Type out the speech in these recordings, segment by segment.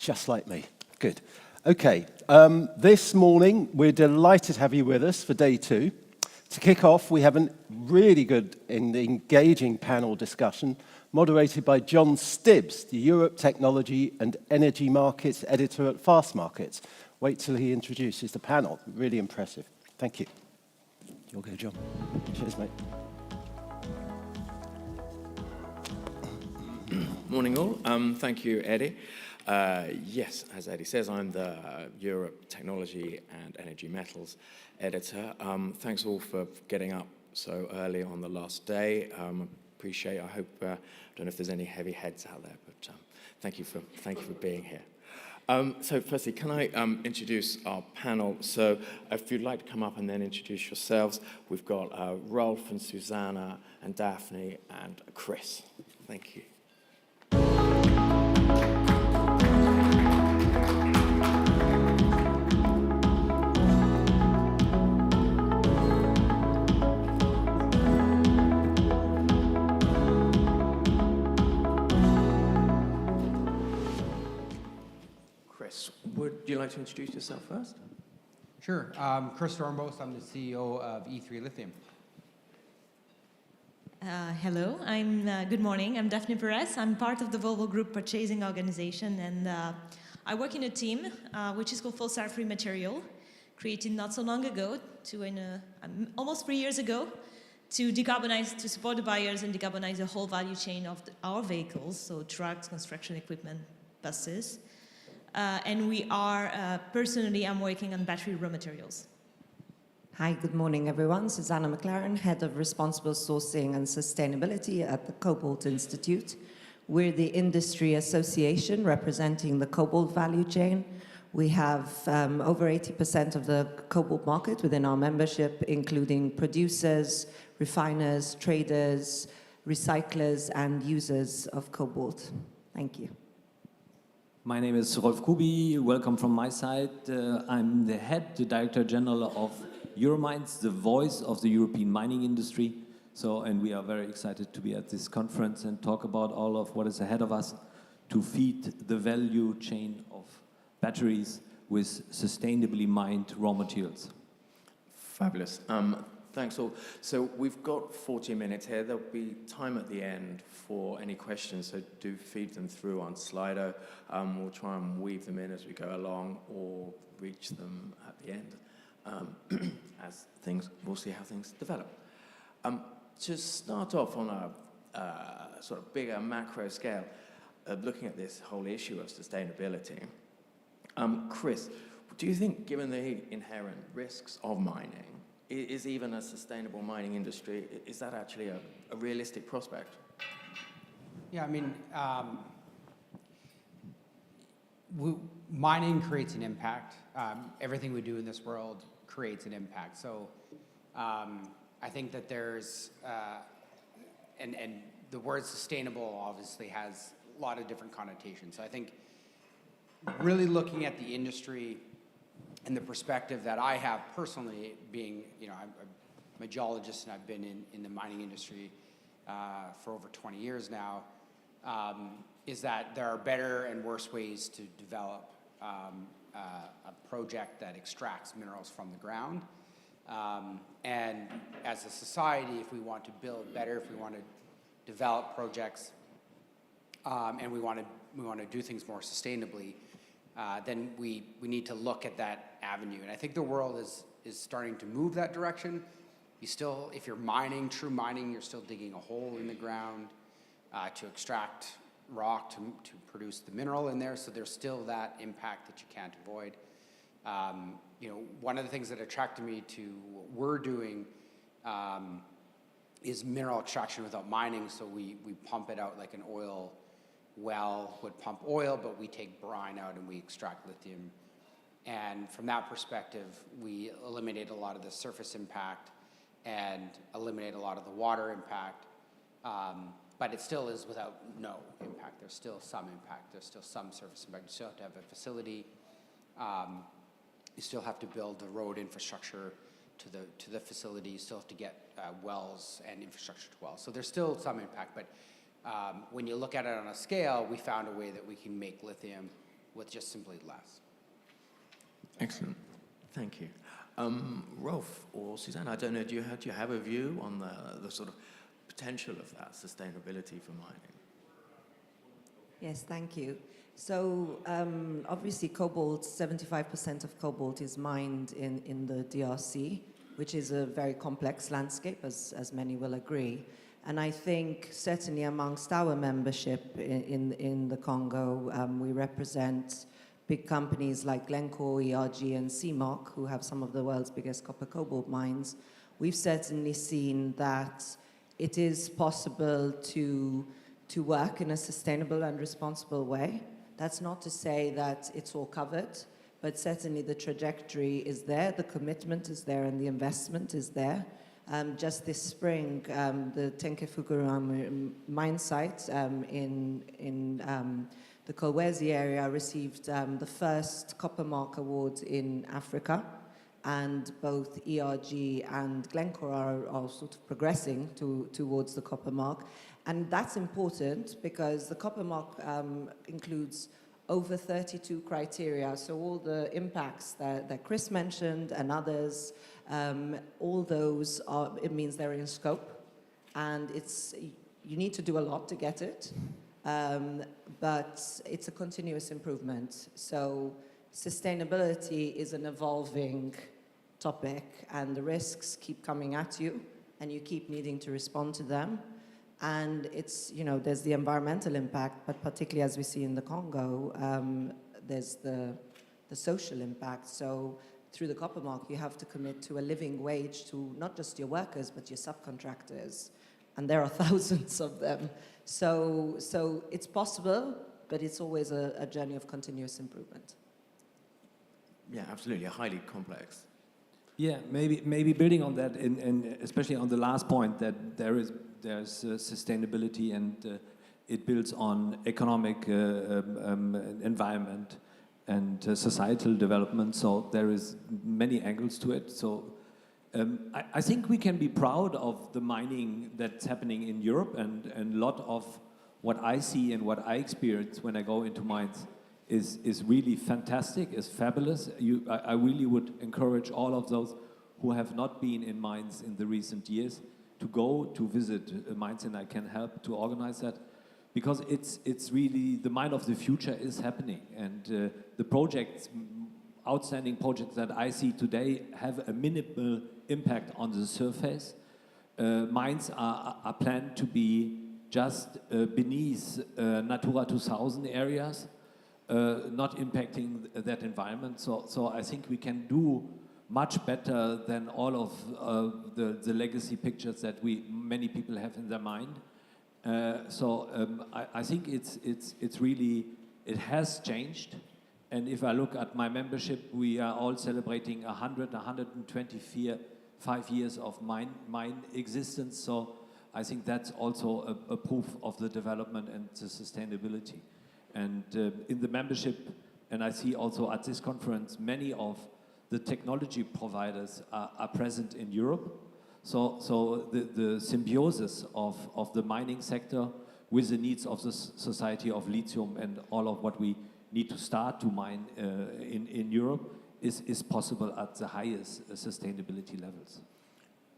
Just like me. Good. Okay, this morning we're delighted to have you with us for day 2. To kick off, we have a really good and engaging panel discussion moderated by John Stibbs, the Europe Technology and Energy Markets editor at Fast Markets. Wait till he introduces the panel. Really impressive. Thank you. You'll go, John. Cheers, mate. Morning all. Thank you, Eddie. Yes, as Eddie says, I'm the Europe Technology and Energy Metals editor. Thanks all for getting up so early on the last day. Appreciate it. I hope, I don't know if there's any heavy heads out there, but thank you for being here. So firstly, can I introduce our panel? So if you'd like to come up and then introduce yourselves, we've got Rolf and Susanna and Daphne and Chris. Thank you. Would you like to introduce yourself first? Sure. Chris Dornbos, I'm the CEO of E3 Lithium. Hello, good morning. I'm Daphne Perez. I'm part of the Volvo Group purchasing organization, and I work in a team which is called Full Start Free Material, created not so long ago, almost 3 years ago, to decarbonize, to support the buyers and decarbonize the whole value chain of our vehicles, so trucks, construction equipment, buses. And we are, personally, I'm working on battery raw materials. Hi, good morning, everyone. Susanna McLaren, Head of Responsible Sourcing and Sustainability at the Cobalt Institute. We're the industry association representing the cobalt value chain. We have over 80% of the cobalt market within our membership, including producers, refiners, traders, recyclers, and users of cobalt. Thank you. My name is Rolf Kubi. Welcome from my side. I'm the Director General of Euromines, the voice of the European mining industry. And we are very excited to be at this conference and talk about all of what is ahead of us to feed the value chain of batteries with sustainably mined raw materials. Fabulous. Thanks all. So we've got 40 minutes here. There'll be time at the end for any questions, so do feed them through on Slido. We'll try and weave them in as we go along or reach them at the end we'll see how things develop. To start off on a sort of bigger macro scale, looking at this whole issue of sustainability, Chris, do you think, given the inherent risks of mining, is even a sustainable mining industry, is that actually a realistic prospect? Yeah, I mean, mining creates an impact. Everything we do in this world creates an impact. So I think that there's, and the word sustainable obviously has a lot of different connotations. So I think really looking at the industry and the perspective that I have personally, being, I'm a geologist and I've been in the mining industry for over 20 years now, is that there are better and worse ways to develop a project that extracts minerals from the ground. And as a society, if we want to build better, if we want to develop projects, and we want to do things more sustainably, then we need to look at that avenue. And I think the world is starting to move that direction. You still, if you're mining, true mining, you're still digging a hole in the ground to extract rock to produce the mineral in there. So there's still that impact that you can't avoid. One of the things that attracted me to what we're doing is mineral extraction without mining. So we pump it out like an oil well would pump oil, but we take brine out and we extract lithium. And from that perspective, we eliminate a lot of the surface impact and eliminate a lot of the water impact. But it still is without no impact. There's still some impact. There's still some surface impact. You still have to have a facility. You still have to build the road infrastructure to the facility. You still have to get wells and infrastructure to wells. So there's still some impact. But when you look at it on a scale, we found a way that we can make lithium with just simply less. Excellent. Thank you. Rolf or Suzanne, I don't know, do you have a view on the sort of potential of that sustainability for mining? Yes, thank you. So obviously cobalt, 75% of cobalt is mined in the DRC, which is a very complex landscape, as many will agree. And I think certainly amongst our membership in the Congo, we represent big companies like Glencore, ERG, and CMOC, who have some of the world's biggest copper cobalt mines. We've certainly seen that it is possible to work in a sustainable and responsible way. That's not to say that it's all covered, but certainly the trajectory is there, the commitment is there, and the investment is there. Just this spring, the Tenkefukuram mine site in the Kolwezi area received the first Copper Mark award in Africa, and both ERG and Glencore are sort of progressing towards the Copper Mark. And that's important because the Copper Mark includes over 32 criteria. So all the impacts that Chris mentioned and others, all those it means they're in scope, and you need to do a lot to get it, but it's a continuous improvement. So sustainability is an evolving topic, and the risks keep coming at you, and you keep needing to respond to them. And it's, there's the environmental impact, but particularly as we see in the Congo, there's the social impact. So through the Copper Mark, you have to commit to a living wage to not just your workers, but your subcontractors. And there are thousands of them. So it's possible, but it's always a journey of continuous improvement. Yeah, absolutely, highly complex. Yeah, maybe building on that, and especially on the last point, that there's sustainability, and it builds on economic environment and societal development. So there is many angles to it. So I think we can be proud of the mining that's happening in Europe, and a lot of what I see and what I experience when I go into mines is really fantastic, is fabulous. I really would encourage all of those who have not been in mines in the recent years to go to visit mines, and I can help to organize that, because it's really the mine of the future is happening, and the projects, outstanding projects that I see today have a minimal impact on the surface. Mines are planned to be just beneath Natura 2000 areas, not impacting that environment. So I think we can do much better than all of the legacy pictures that many people have in their mind. I think it's really, it has changed. And if I look at my membership, we are all celebrating 125 years of mine existence. So I think that's also a proof of the development and the sustainability. And in the membership, and I see also at this conference, many of the technology providers are present in Europe. So the symbiosis of the mining sector with the needs of the society of lithium and all of what we need to start to mine in Europe is possible at the highest sustainability levels.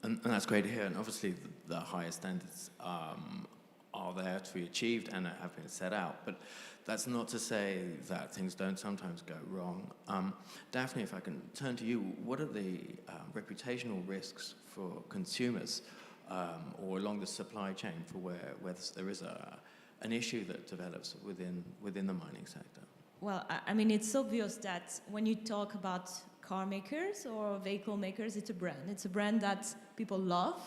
And that's great to hear. And obviously the highest standards are there to be achieved and have been set out. But that's not to say that things don't sometimes go wrong. Daphne, if I can turn to you, what are the reputational risks for consumers or along the supply chain for where there is an issue that develops within the mining sector? Well, I mean, it's obvious that when you talk about car makers or vehicle makers, it's a brand. It's a brand that people love,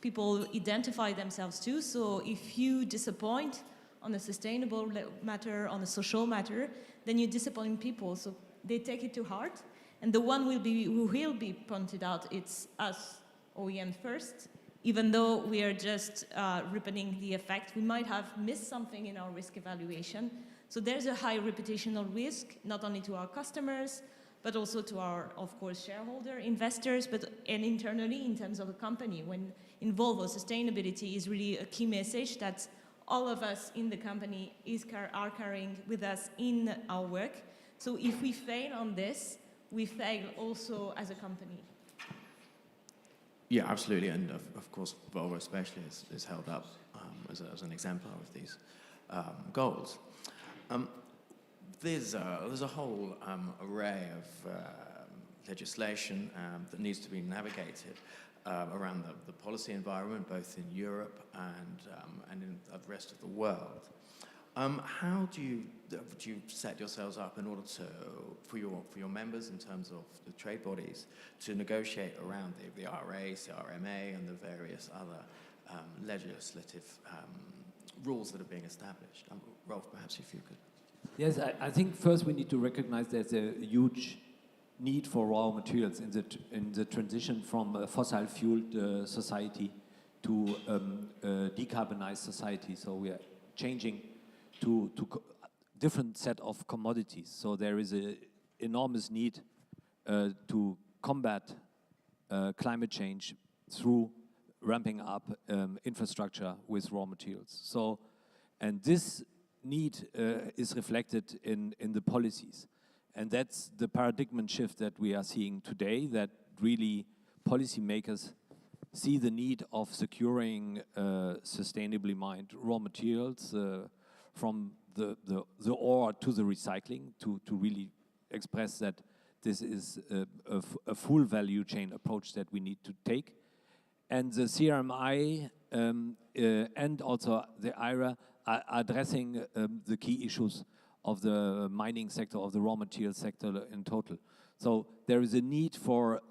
people identify themselves to. So if you disappoint on a sustainable matter, on a social matter, then you disappoint people. So they take it to heart. And the one who will be pointed out, it's us, OEM first. Even though we are just repeating the effect, we might have missed something in our risk evaluation. So there's a high reputational risk, not only to our customers, but also to our, of course, shareholder, investors, and internally in terms of the company. When in Volvo, sustainability is really a key message that all of us in the company are carrying with us in our work. So if we fail on this, we fail also as a company. Yeah, absolutely, and of course, Volvo especially is held up as an exemplar of these goals. There's a whole array of legislation that needs to be navigated around the policy environment, both in Europe and in the rest of the world. How do you set yourselves up in order for your members in terms of the trade bodies to negotiate around the RA, CRMA, and the various other legislative rules that are being established? Rolf, perhaps if you could. Yes, I think first we need to recognize there's a huge need for raw materials in the transition from a fossil-fueled society to decarbonized society. So we are changing to different set of commodities. So there is an enormous need to combat climate change through ramping up infrastructure with raw materials. So, and this need is reflected in the policies. And that's the paradigm shift that we are seeing today, that really policymakers see the need of securing sustainably mined raw materials from the ore to the recycling to really express that this is a full value chain approach that we need to take. And the CRMI and also the IRA are addressing the key issues of the mining sector, of the raw material sector in total. So there is a need for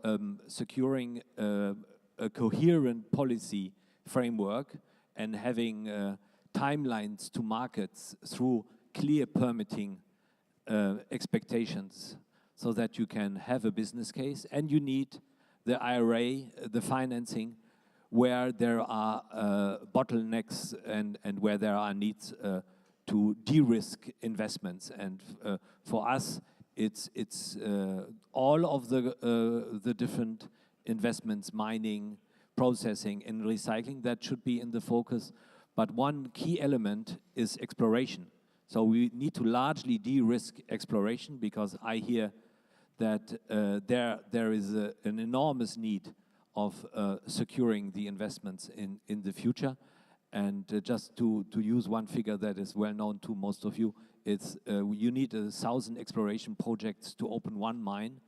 securing a coherent policy framework and having timelines to markets through clear permitting expectations so that you can have a business case. And you need the IRA, the financing, where there are bottlenecks and where there are needs to de-risk investments. And for us, it's all of the different investments, mining, processing, and recycling, that should be in the focus. But one key element is exploration. So we need to largely de-risk exploration, because I hear that there is an enormous need of securing the investments in the future. And just to use one figure that is well known to most of you, it's you need 1,000 exploration projects to open one mine.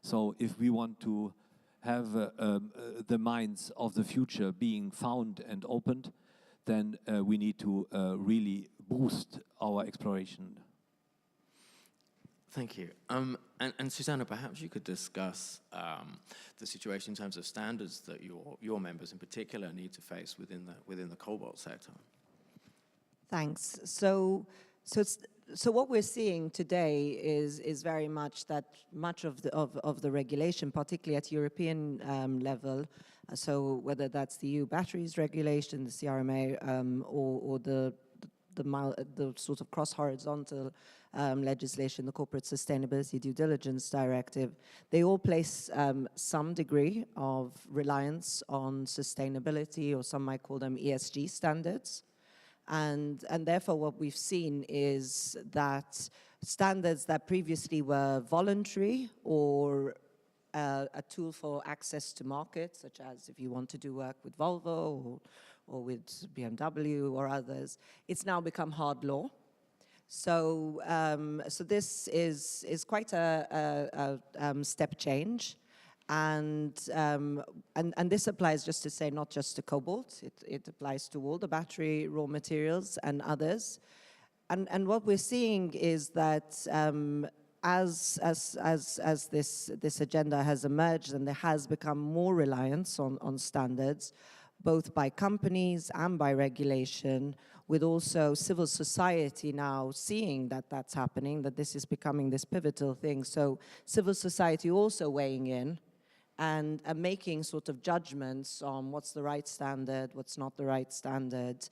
So if we want to have the mines of the future being found and opened, then we need to really boost our exploration. Thank you. And Susanna, perhaps you could discuss the situation in terms of standards that your members in particular need to face within the cobalt sector. Thanks. So what we're seeing today is very much that much of the regulation, particularly at European level, so whether that's the EU batteries regulation, the CRMA, or the sort of cross-horizontal legislation, the Corporate Sustainability Due Diligence Directive, they all place some degree of reliance on sustainability, or some might call them ESG standards. And therefore what we've seen is that standards that previously were voluntary or a tool for access to markets, such as if you want to do work with Volvo or with BMW or others, it's now become hard law. So this is quite a step change, and this applies, just to say, not just to cobalt. It applies to all the battery raw materials and others. And what we're seeing is that as this agenda has emerged, and there has become more reliance on standards, both by companies and by regulation, with also civil society now seeing that that's happening, that this is becoming this pivotal thing. So civil society also weighing in and making sort of judgments on what's the right standard, what's not the right standard,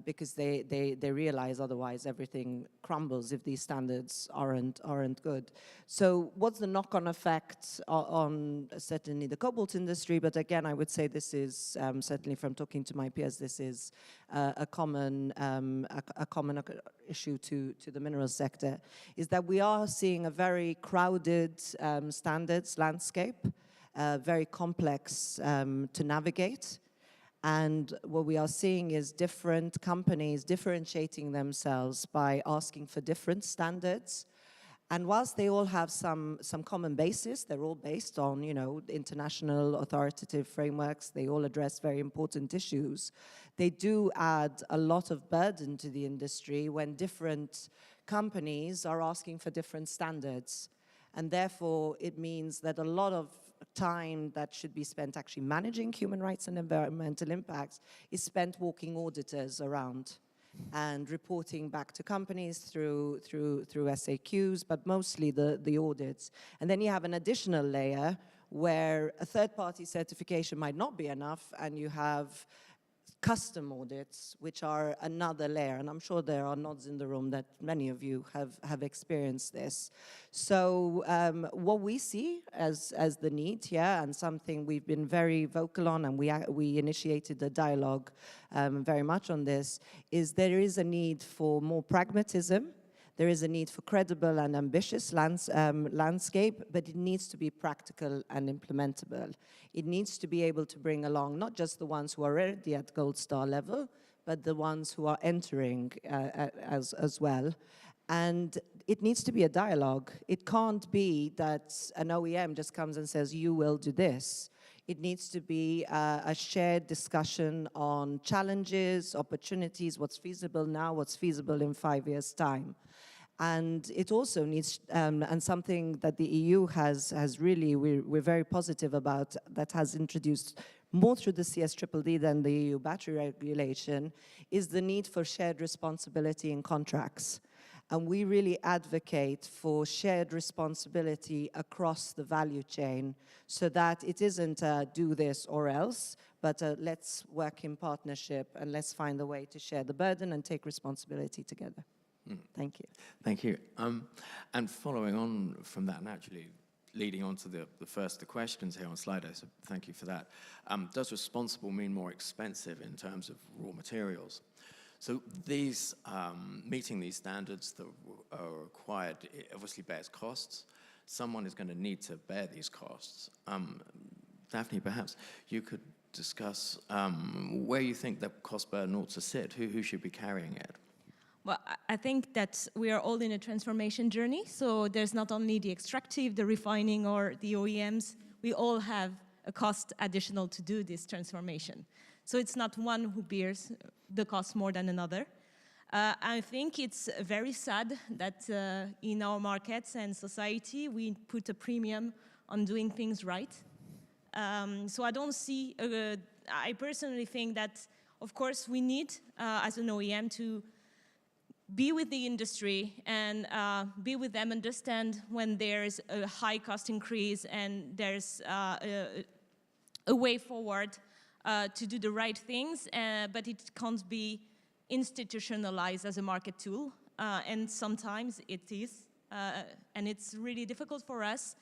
because they realize otherwise everything crumbles if these standards aren't good. So what's the knock-on effect on certainly the cobalt industry? But again, I would say this is certainly from talking to my peers, this is a common issue to the minerals sector, is that we are seeing a very crowded standards landscape, very complex to navigate. And what we are seeing is different companies differentiating themselves by asking for different standards. And whilst they all have some common basis, they're all based on, you know, international authoritative frameworks, they all address very important issues, they do add a lot of burden to the industry when different companies are asking for different standards. And therefore, it means that a lot of time that should be spent actually managing human rights and environmental impacts is spent walking auditors around and reporting back to companies through SAQs, but mostly the audits. And then you have an additional layer where a third-party certification might not be enough, and you have custom audits, which are another layer, and I'm sure there are nods in the room that many of you have experienced this. So what we see as the need here, and something we've been very vocal on, and we initiated a dialogue very much on this, is there is a need for more pragmatism. There is a need for credible and ambitious landscape, but it needs to be practical and implementable. It needs to be able to bring along not just the ones who are already at gold star level, but the ones who are entering as well. And it needs to be a dialogue. It can't be that an OEM just comes and says, you will do this. It needs to be a shared discussion on challenges, opportunities, what's feasible now, what's feasible in 5 years' time. And it also needs, and something that the EU has really, we're very positive about, that has introduced more through the CSDDD than the EU battery regulation, is the need for shared responsibility in contracts. And we really advocate for shared responsibility across the value chain so that it isn't do this or else, but let's work in partnership and let's find a way to share the burden and take responsibility together. Thank you. Thank you. And following on from that, naturally, leading on to the first questions here on Slido, so thank you for that. Does responsible mean more expensive in terms of raw materials? So these, meeting these standards that are required, it obviously bears costs. Someone is going to need to bear these costs. Daphne, perhaps you could discuss where you think the cost burden ought to sit, who should be carrying it? Well, I think that we are all in a transformation journey. So there's not only the extractive, the refining, or the OEMs. We all have a cost additional to do this transformation. So it's not one who bears the cost more than another. I think it's very sad that in our markets and society, we put a premium on doing things right. So I don't see, I personally think that, of course, we need, as an OEM, to be with the industry and be with them, understand when there's a high cost increase and there's a way forward to do the right things, but it can't be institutionalized as a market tool. And sometimes it is, and it's really difficult for us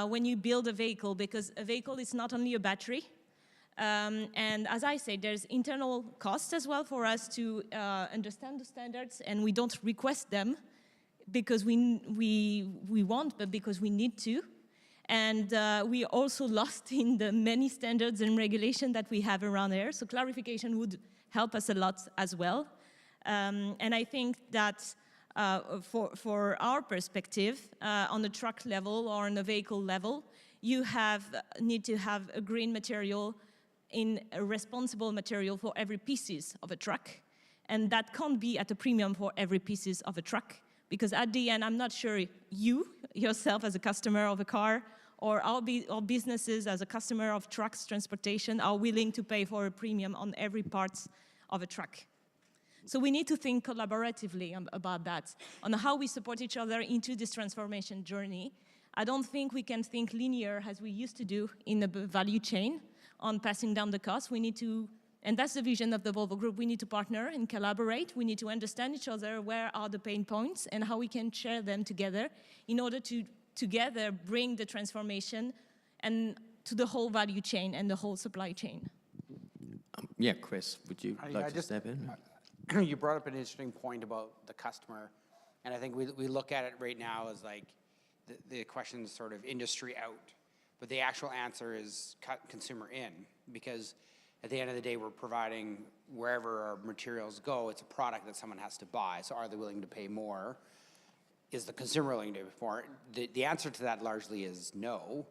when you build a vehicle, because a vehicle is not only a battery. And as I say, there's internal costs as well for us to understand the standards, and we don't request them because we want, but because we need to. And we also lost in the many standards and regulation that we have around here, so clarification would help us a lot as well. And I think that for our perspective, on the truck level or on the vehicle level, you need to have a green material in a responsible material for every pieces of a truck. And that can't be at a premium for every pieces of a truck. Because at the end, I'm not sure you, yourself as a customer of a car, or our businesses as a customer of trucks, transportation, are willing to pay for a premium on every part of a truck. So we need to think collaboratively about that, on how we support each other into this transformation journey. I don't think we can think linear as we used to do in the value chain on passing down the cost. We need to And that's the vision of the Volvo Group. We need to partner and collaborate. We need to understand each other, where are the pain points, and how we can share them together in order to together bring the transformation and to the whole value chain and the whole supply chain. Yeah, Chris, would you like to step in? You brought up an interesting point about the customer, and I think we look at it right now as like the question is sort of industry out, but the actual answer is consumer in, because at the end of the day, we're providing wherever our materials go, it's a product that someone has to buy. So are they willing to pay more? Is the consumer willing to pay more? The answer to that largely is no.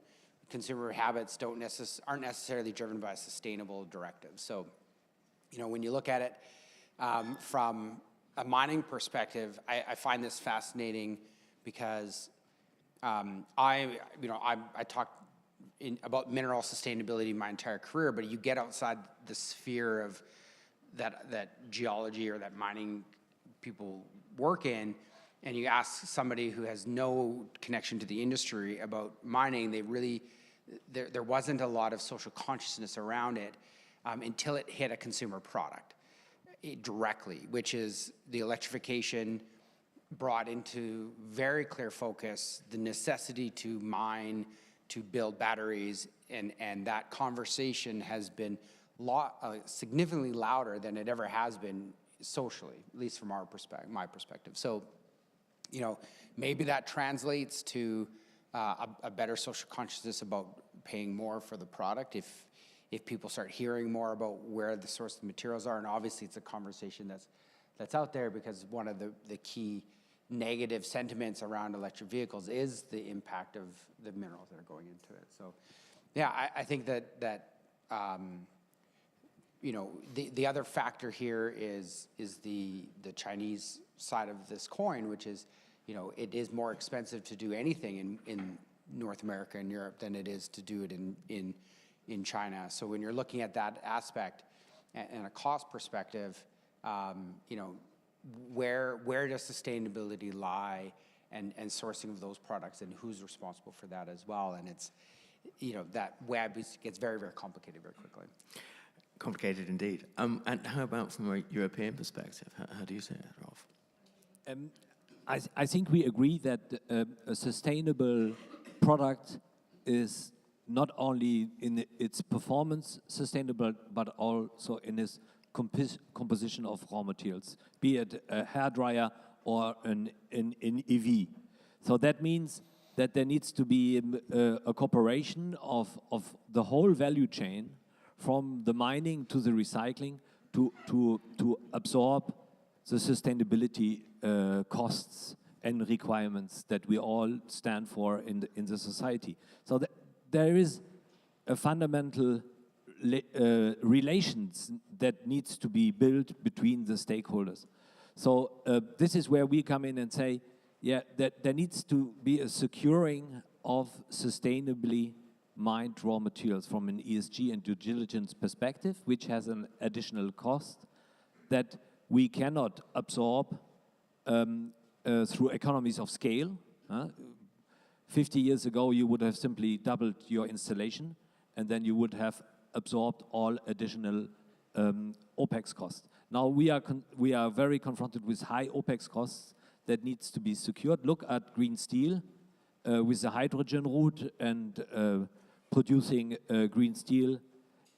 Consumer habits aren't necessarily driven by a sustainable directive. So, you know, when you look at it from a mining perspective, I find this fascinating because I talked about mineral sustainability my entire career, but you get outside the sphere of that geology or that mining people work in, and you ask somebody who has no connection to the industry about mining, there wasn't a lot of social consciousness around it until it hit a consumer product directly, which is the electrification brought into very clear focus the necessity to mine, to build batteries, and that conversation has been significantly louder than it ever has been socially, at least from my perspective. So, you know, maybe that translates to a better social consciousness about paying more for the product if people start hearing more about where the source of the materials are. And obviously it's a conversation that's out there, because one of the key negative sentiments around electric vehicles is the impact of the minerals that are going into it. So yeah, I think that you know, the other factor here is the Chinese side of this coin, which is, you know, it is more expensive to do anything in North America and Europe than it is to do it in China. So when you're looking at that aspect and a cost perspective, you know, where does sustainability lie, and sourcing of those products, and who's responsible for that as well? And it's, you know, that web gets very, very complicated very quickly. Complicated indeed. And how about from a European perspective? How do you see it, Rolf? I think we agree that a sustainable product is not only in its performance sustainable, but also in its composition of raw materials, be it a hairdryer or an EV. So that means that there needs to be a cooperation of the whole value chain, from the mining to the recycling, to absorb the sustainability costs and requirements that we all stand for in the society. So there is a fundamental relations that needs to be built between the stakeholders. So this is where we come in and say, yeah, that there needs to be a securing of sustainably mined raw materials from an ESG and due diligence perspective, which has an additional cost that we cannot absorb through economies of scale. 50 years ago, you would have simply doubled your installation, and then you would have absorbed all additional OPEX costs. Now we are very confronted with high OPEX costs that needs to be secured. Look at green steel with the hydrogen route, and producing green steel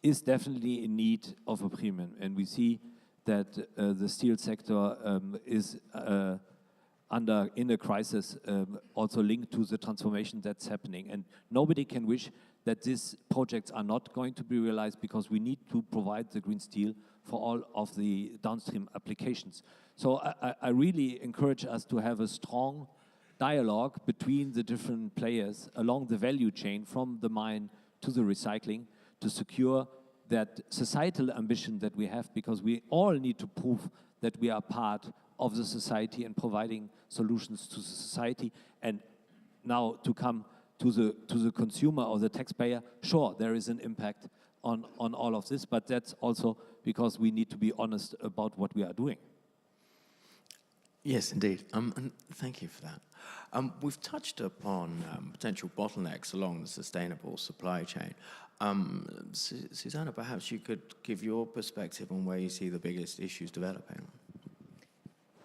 is definitely in need of a premium. And we see that the steel sector is in a crisis, also linked to the transformation that's happening. And nobody can wish that these projects are not going to be realized, because we need to provide the green steel for all of the downstream applications. So I really encourage us to have a strong dialogue between the different players along the value chain, from the mine to the recycling, to secure that societal ambition that we have, because we all need to prove that we are part of the society and providing solutions to the society. And now to come to the consumer or the taxpayer, sure, there is an impact on all of this, but that's also because we need to be honest about what we are doing. Yes, indeed. And thank you for that. We've touched upon potential bottlenecks along the sustainable supply chain. Susanna, perhaps you could give your perspective on where you see the biggest issues developing.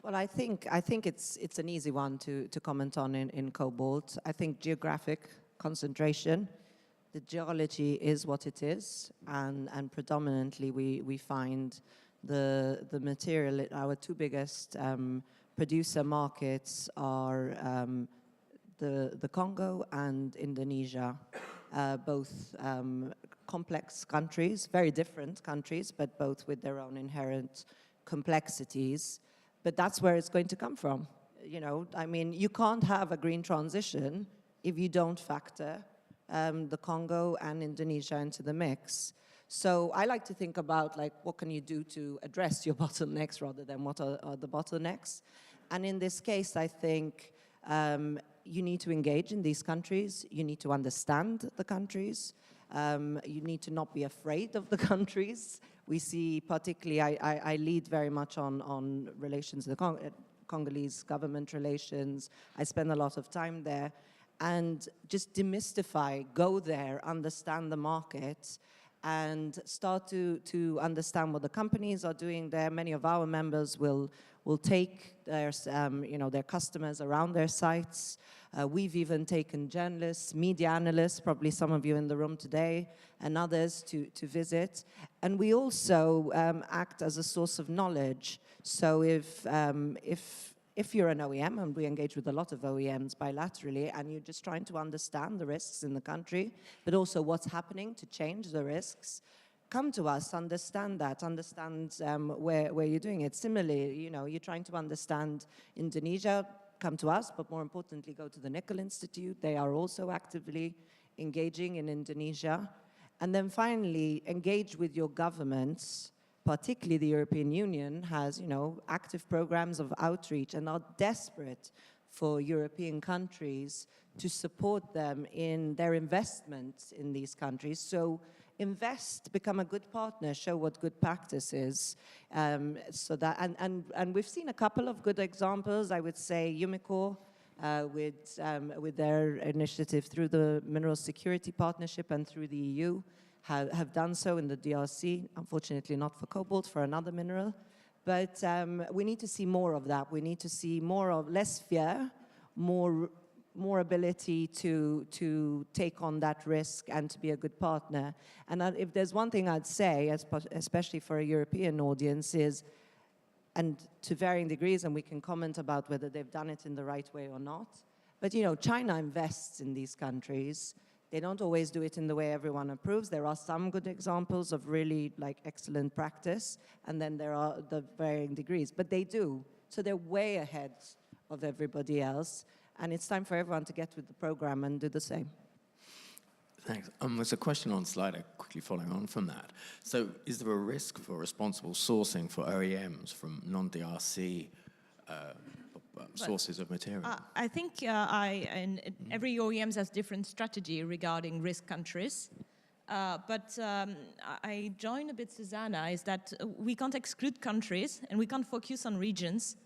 Well, I think it's an easy one to comment on in cobalt. I think geographic concentration, the geology is what it is, and predominantly we find the material. Our two biggest producer markets are the Congo and Indonesia, both complex countries, very different countries, but both with their own inherent complexities. But that's where it's going to come from. You know, I mean, you can't have a green transition if you don't factor the Congo and Indonesia into the mix. So I like to think about, like, what can you do to address your bottlenecks rather than what are the bottlenecks. And in this case, I think you need to engage in these countries. You need to understand the countries. You need to not be afraid of the countries. We see particularly, I lead very much on relations, the Congolese government relations. I spend a lot of time there. And just demystify, go there, understand the market, and start to understand what the companies are doing there. Many of our members will take their, their customers around their sites. We've even taken journalists, media analysts, probably some of you in the room today, and others to visit. And we also act as a source of knowledge. So if you're an OEM, and we engage with a lot of OEMs bilaterally, and you're just trying to understand the risks in the country, but also what's happening to change the risks, come to us, understand that, understand where you're doing it. Similarly, you know, you're trying to understand Indonesia, come to us, but more importantly, go to the Nickel Institute. They are also actively engaging in Indonesia. And then finally, engage with your governments. Particularly the European Union has, you know, active programs of outreach and are desperate for European countries to support them in their investments in these countries. So invest, become a good partner, show what good practice is. So that, and we've seen a couple of good examples. I would say Umicore with their initiative through the Mineral Security Partnership and through the EU, have done so in the DRC, unfortunately not for cobalt, for another mineral. But we need to see more of that. We need to see more of less fear, more ability to take on that risk and to be a good partner. And if there's one thing I'd say, especially for a European audience, is, and to varying degrees, and we can comment about whether they've done it in the right way or not, but you know, China invests in these countries. They don't always do it in the way everyone approves. There are some good examples of really like excellent practice, and then there are the varying degrees, but they do. So they're way ahead of everybody else, and it's time for everyone to get with the program and do the same. Thanks. There's a question on Slido, quickly following on from that. So is there a risk for responsible sourcing for OEMs from non-DRC sources of material? I think every OEM has different strategy regarding risk countries. But I join a bit Susanna, is that we can't exclude countries and we can't focus on regions.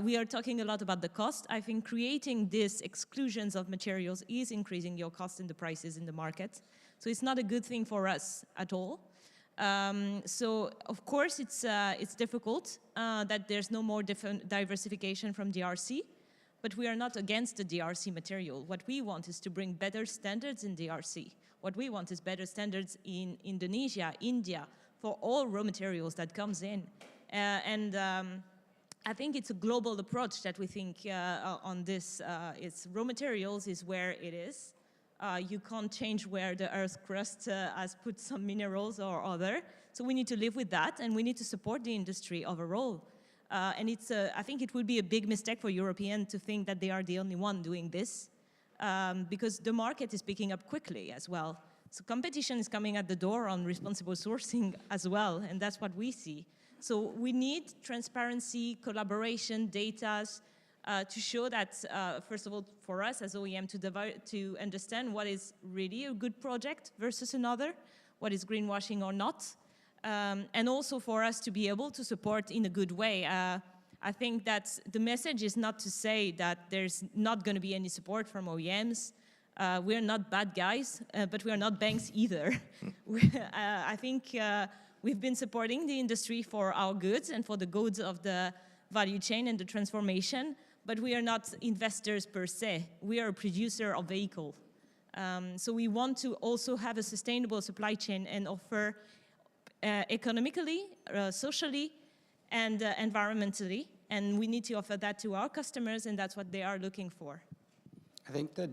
We are talking a lot about the cost. I think creating these exclusions of materials is increasing your cost and the prices in the market. So it's not a good thing for us at all. So of course it's difficult that there's no more diversification from DRC, but we are not against the DRC material. What we want is to bring better standards in DRC. What we want is better standards in Indonesia, India, for all raw materials that comes in. I think it's a global approach that we think on this. It's raw materials is where it is. You can't change where the Earth's crust has put some minerals or other. So we need to live with that, and we need to support the industry overall. And I think it would be a big mistake for Europeans to think that they are the only one doing this, because the market is picking up quickly as well. So competition is coming at the door on responsible sourcing as well, and that's what we see. So we need transparency, collaboration, data, to show that, first of all, for us as OEM to understand what is really a good project versus another, what is greenwashing or not, and also for us to be able to support in a good way. I think that the message is not to say that there's not going to be any support from OEMs. We're not bad guys, but we're not banks either. I think we've been supporting the industry for our goods and for the goods of the value chain and the transformation, but we are not investors per se. We are a producer of vehicle. So we want to also have a sustainable supply chain and offer economically, socially, and environmentally. And we need to offer that to our customers, and that's what they are looking for. I think that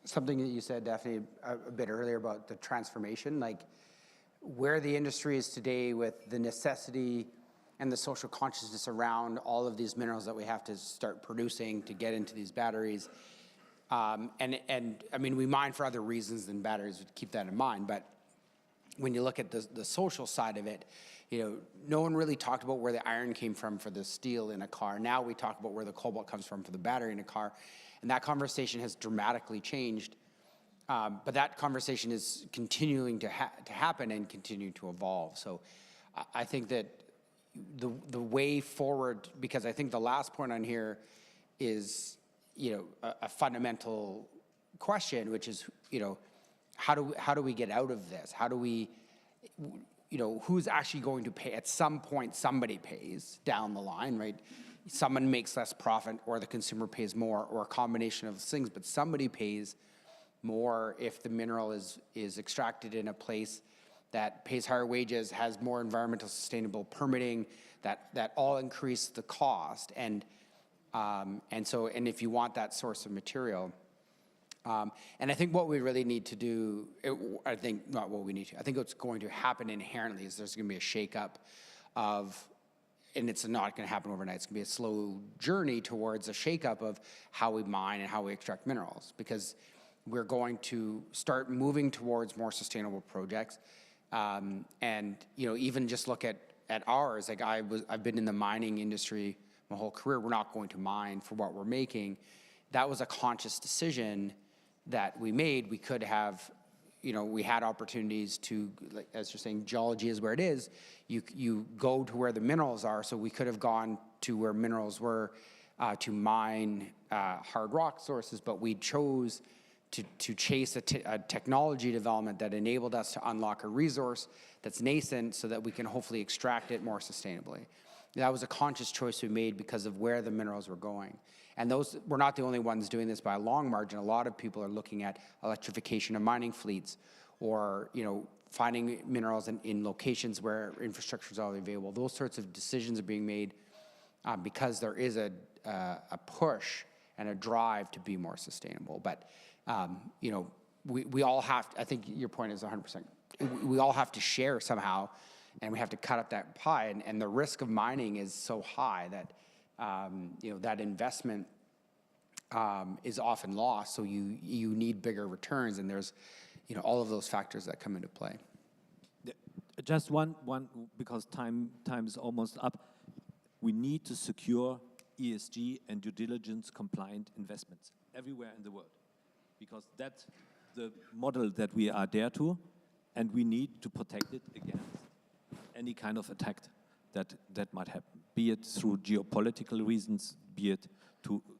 something that you said, Daphne, a bit earlier about the transformation, like where the industry is today with the necessity and the social consciousness around all of these minerals that we have to start producing to get into these batteries. And I mean, we mine for other reasons than batteries, we keep that in mind, but when you look at the social side of it, you know, no one really talked about where the iron came from for the steel in a car. Now we talk about where the cobalt comes from for the battery in a car. And that conversation has dramatically changed. But that conversation is continuing to happen and continue to evolve. So I think that the way forward, because I think the last point on here is, you know, a fundamental question, which is, you know, how do we get out of this? How do we, you know, who's actually going to pay? At some point, somebody pays down the line, right? Someone makes less profit, or the consumer pays more, or a combination of things, but somebody pays more if the mineral is extracted in a place that pays higher wages, has more environmental sustainable permitting, that all increase the cost. And if you want that source of material, and I think what we really need to do, I think what's going to happen inherently is there's going to be a shakeup of, and it's not going to happen overnight, it's going to be a slow journey towards a shakeup of how we mine and how we extract minerals, because we're going to start moving towards more sustainable projects. And, you know, even just look at ours, like I've been in the mining industry my whole career. We're not going to mine for what we're making. That was a conscious decision that we made. We could have, you know, we had opportunities to, like, as you're saying, geology is where it is. You go to where the minerals are. So we could have gone to where minerals were to mine hard rock sources, but we chose to chase a technology development that enabled us to unlock a resource that's nascent so that we can hopefully extract it more sustainably. That was a conscious choice we made because of where the minerals were going. And those, we're not the only ones doing this by a long margin. A lot of people are looking at electrification of mining fleets, or, you know, finding minerals in locations where infrastructure is already available. Those sorts of decisions are being made because there is a push and a drive to be more sustainable. But, you know, we all have to, I think your point is 100%. We all have to share somehow, and we have to cut up that pie. And the risk of mining is so high that, you know, that investment is often lost. So you need bigger returns, and there's, you know, all of those factors that come into play. Just one because time is almost up. We need to secure ESG and due diligence compliant investments everywhere in the world, because that's the model that we are there to, and we need to protect it against any kind of attack that might happen, be it through geopolitical reasons, be it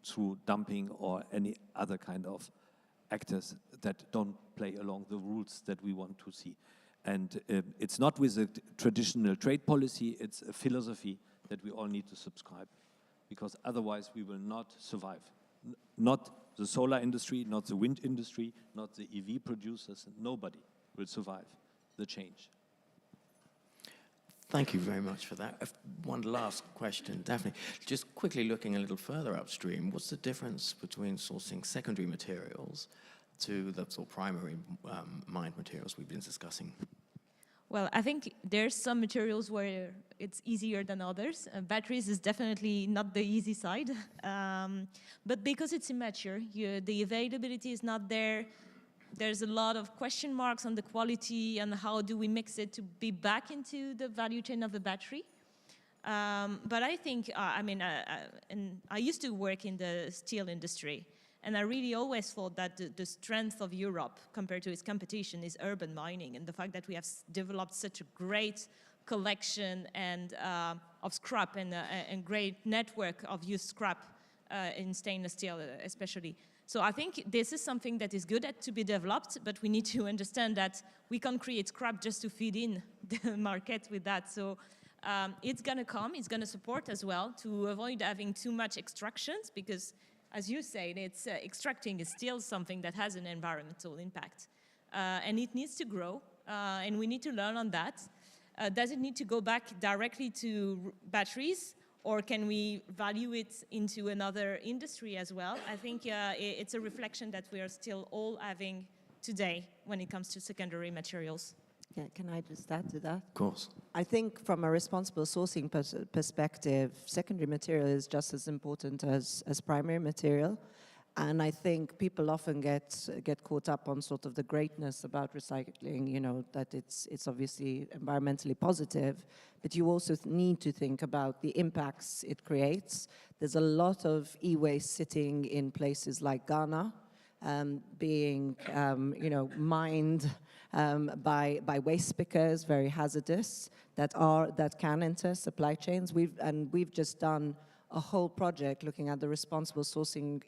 through dumping or any other kind of actors that don't play along the rules that we want to see. And it's not with a traditional trade policy, it's a philosophy that we all need to subscribe, because otherwise we will not survive. Not the solar industry, not the wind industry, not the EV producers, nobody will survive the change. Thank you very much for that. One last question, Daphne. Just quickly looking a little further upstream, what's the difference between sourcing secondary materials to the sort of primary mined materials we've been discussing? Well, I think there's some materials where it's easier than others. Batteries is definitely not the easy side. But because it's immature, the availability is not there. There's a lot of question marks on the quality and how do we mix it to be back into the value chain of the battery. But I think, and I used to work in the steel industry, and I really always thought that the strength of Europe compared to its competition is urban mining, and the fact that we have developed such a great collection and scrap and great network of used scrap in stainless steel especially. So I think this is something that is good to be developed, but we need to understand that we can't create scrap just to feed in the market with that. So it's going to come, it's going to support as well to avoid having too much extractions, because as you said, it's extracting is still something that has an environmental impact. And it needs to grow, and we need to learn on that. Does it need to go back directly to batteries, or can we value it into another industry as well? I think it's a reflection that we are still all having today when it comes to secondary materials. Yeah, can I just add to that? Of course. I think from a responsible sourcing perspective, secondary material is just as important as primary material. And I think people often get caught up on sort of the greatness about recycling, you know, that it's obviously environmentally positive, but you also need to think about the impacts it creates. There's a lot of e-waste sitting in places like Ghana, being, you know, mined by waste pickers, very hazardous, that can enter supply chains. We've just done a whole project looking at the responsible sourcing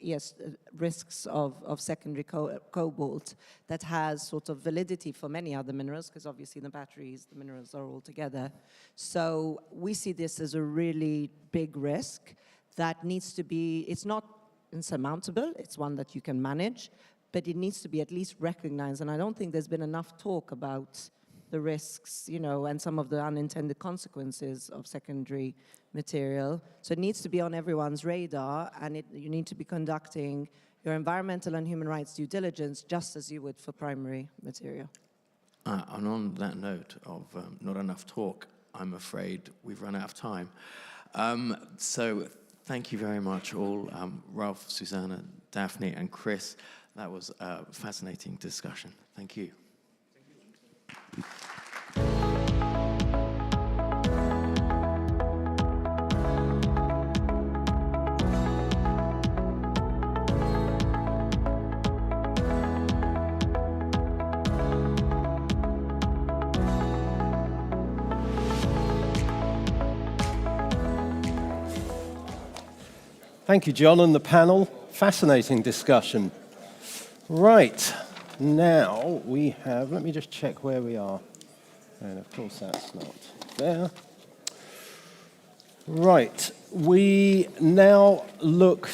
risks of secondary cobalt that has sort of validity for many other minerals, because obviously the batteries, the minerals are all together. So we see this as a really big risk that needs to be, it's not insurmountable, it's one that you can manage, but it needs to be at least recognized. And I don't think there's been enough talk about the risks, you know, and some of the unintended consequences of secondary material. So it needs to be on everyone's radar, and you need to be conducting your environmental and human rights due diligence just as you would for primary material. And on that note of not enough talk, I'm afraid we've run out of time. So thank you very much all, Ralph, Susanna, Daphne, and Chris. That was a fascinating discussion. Thank you. Thank you, John, and the panel. Fascinating discussion. Right, now we have, let me just check where we are. And of course that's not there. Right, we now look